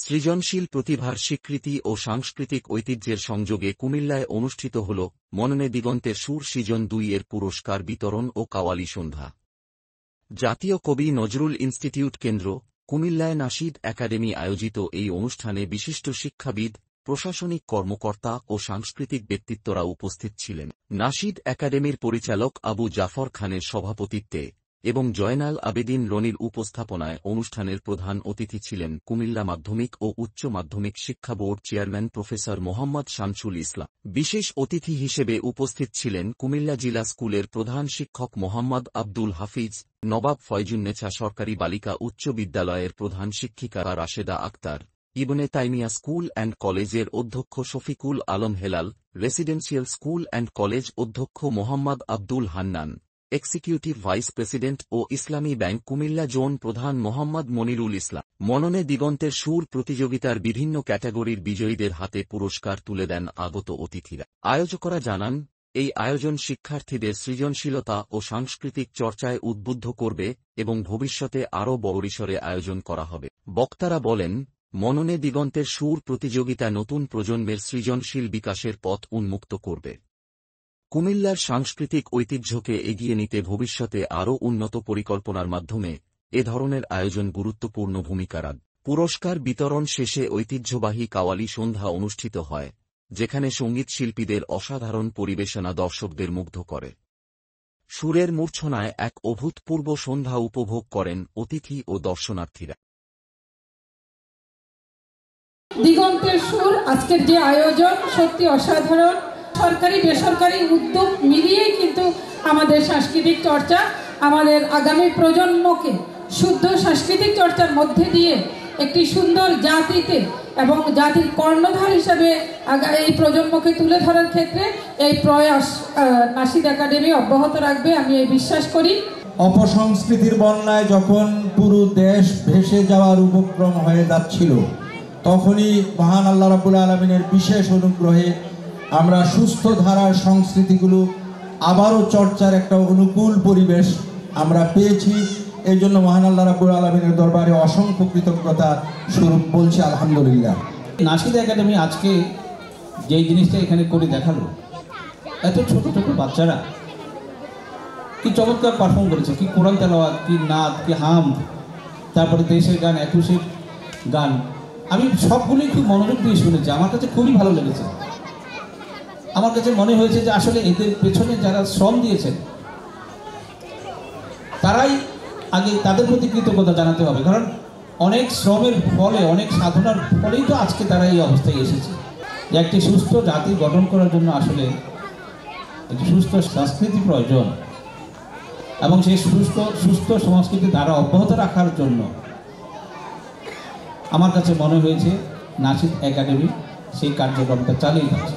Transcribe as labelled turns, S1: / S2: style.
S1: সৃজনশীল প্রতিভার স্বীকৃতি ও সাংস্কৃতিক ঐতিহ্যের সংযোগে কুমিল্লায় অনুষ্ঠিত হল মননে দিগন্তের সুর সিজন ২ এর পুরস্কার বিতরণ ও কাওয়ালি সন্ধ্যা। জাতীয় কবি নজরুল ইনস্টিটিউট কেন্দ্র, কুমিল্লায় নাশিদ একাডেমি আয়োজিত এই অনুষ্ঠানে বিশিষ্ট শিক্ষাবিদ, প্রশাসনিক কর্মকর্তা ও সাংস্কৃতিক ব্যক্তিত্বরা উপস্থিত ছিলেন। নাশিদ একাডেমির পরিচালক আবু জাফর খানের সভাপতিত্বে এবং জয়নাল আবেদিন রনির উপস্থাপনায় অনুষ্ঠানের প্রধান অতিথি ছিলেন কুমিল্লা মাধ্যমিক ও উচ্চ মাধ্যমিক শিক্ষা board chairman professor Mohammad Shamsul Islam. বিশেষ অতিথি হিসেবে উপস্থিত ছিলেন কুমিল্লা জিলা স্কুলের প্রধান শিক্ষক মোহাম্মদ আব্দুল হাফিজ, নবাব ফয়জুন্নেছা সরকারি বালিকা উচ্চ বিদ্যালয়ের প্রধান শিক্ষিকা রাশেদা আক্তার, ইবনে তাইমিয়া স্কুল অ্যান্ড কলেজের অধ্যক্ষ Shafiqul Alam Helal, residential school and college অধ্যক্ষ Mohammad Abdul Hannan, executive vice president ও ইসলামী ব্যাংক কুমিল্লা জোন প্রধান মোহাম্মদ মনিরুল ইসলাম। মননে দিগন্তের সুর প্রতিযোগিতার বিভিন্ন ক্যাটাগরির বিজয়ীদের হাতে পুরস্কার তুলে দেন আগত অতিথিরা। আয়োজকরা জানান, এই আয়োজন শিক্ষার্থীদের সৃজনশীলতা ও সাংস্কৃতিক চর্চায় উদ্বুদ্ধ করবে এবং ভবিষ্যতে আরও বড়রিসরে আয়োজন করা হবে। বক্তারা বলেন, মননে দিগন্তের সুর প্রতিযোগিতা নতুন প্রজন্মের সৃজনশীল বিকাশের পথ উন্মুক্ত করবে। কুমিল্লার সাংস্কৃতিক ঐতিহ্যকে এগিয়ে নিতে ভবিষ্যতে আরও উন্নত পরিকল্পনার মাধ্যমে এ ধরনের আয়োজন গুরুত্বপূর্ণ ভূমিকা রাখবে। পুরস্কার বিতরণ শেষে ঐতিহ্যবাহী কাওয়ালি সন্ধ্যা অনুষ্ঠিত হয়, যেখানে সঙ্গীত শিল্পীদের অসাধারণ পরিবেশনা দর্শকদের মুগ্ধ করে। সুরের মূর্ছনায় এক অভূতপূর্ব সন্ধ্যা উপভোগ করেন অতিথি ও দর্শনার্থীরা।
S2: দিগন্তের সুর আজকের যে আয়োজন সত্যি অসাধারণ। সরকারি বেসরকারি উদ্যোগ মিলিয়েই কিন্তু আমাদের সাংস্কৃতিক চর্চা আমাদের আগামী প্রজন্মকে শুদ্ধ সাংস্কৃতিক চর্চার মধ্যে দিয়ে একটি সুন্দর জাতিতে এবং জাতির কর্ণধার হিসাবে এই প্রজন্মকে তুলে ধরার ক্ষেত্রে এই প্রয়াস নাশিদ একাডেমি অব্যাহত রাখবে, আমি এই বিশ্বাস করি।
S3: অপসংস্কৃতির বন্যায় যখন পুরো দেশ ভেসে যাওয়ার উপক্রম হয়ে যাচ্ছিল, তখনই মহান আল্লাহ রাব্বুল আলামিনের বিশেষ অনুগ্রহে আমরা সুস্থ ধারার সংস্কৃতিগুলো আবারও চর্চার একটা অনুকূল পরিবেশ আমরা পেয়েছি। এই জন্য মহান আল্লাহ রাব্বুল আলামিনের দরবারে অসংখ্য কৃতজ্ঞতা স্বরূপ বলছি আলহামদুলিল্লাহ।
S4: নাশিদ একাডেমি আজকে যেই জিনিসটা এখানে করে দেখালো, এত ছোট ছোট বাচ্চারা কি চমৎকার পারফর্ম করেছে, কি কোরআন তেলাওয়াত, কি নাদ, কি হাম, তারপরে দেশের গান, একুশের গান, আমি সবগুলোই খুব মনোযোগ দিয়ে শুনেছি। আমার কাছে খুবই ভালো লেগেছে। আমার কাছে মনে হয়েছে যে আসলে এদের পেছনে যারা শ্রম দিয়েছেন তারাই আগে তাদের প্রতি কৃতজ্ঞতা জানাতে হবে, কারণ অনেক শ্রমের ফলে, অনেক সাধনার ফলেই তো আজকে তারা এই অবস্থায় এসেছে। যে একটি সুস্থ জাতি গঠন করার জন্য আসলে একটি সুস্থ সংস্কৃতি প্রয়োজন, এবং সেই সুস্থ সংস্কৃতি দ্বারা অব্যাহত রাখার জন্য আমার কাছে মনে হয়েছে নাশিদ একাডেমি সেই কার্যক্রমটা চালিয়ে যাচ্ছে।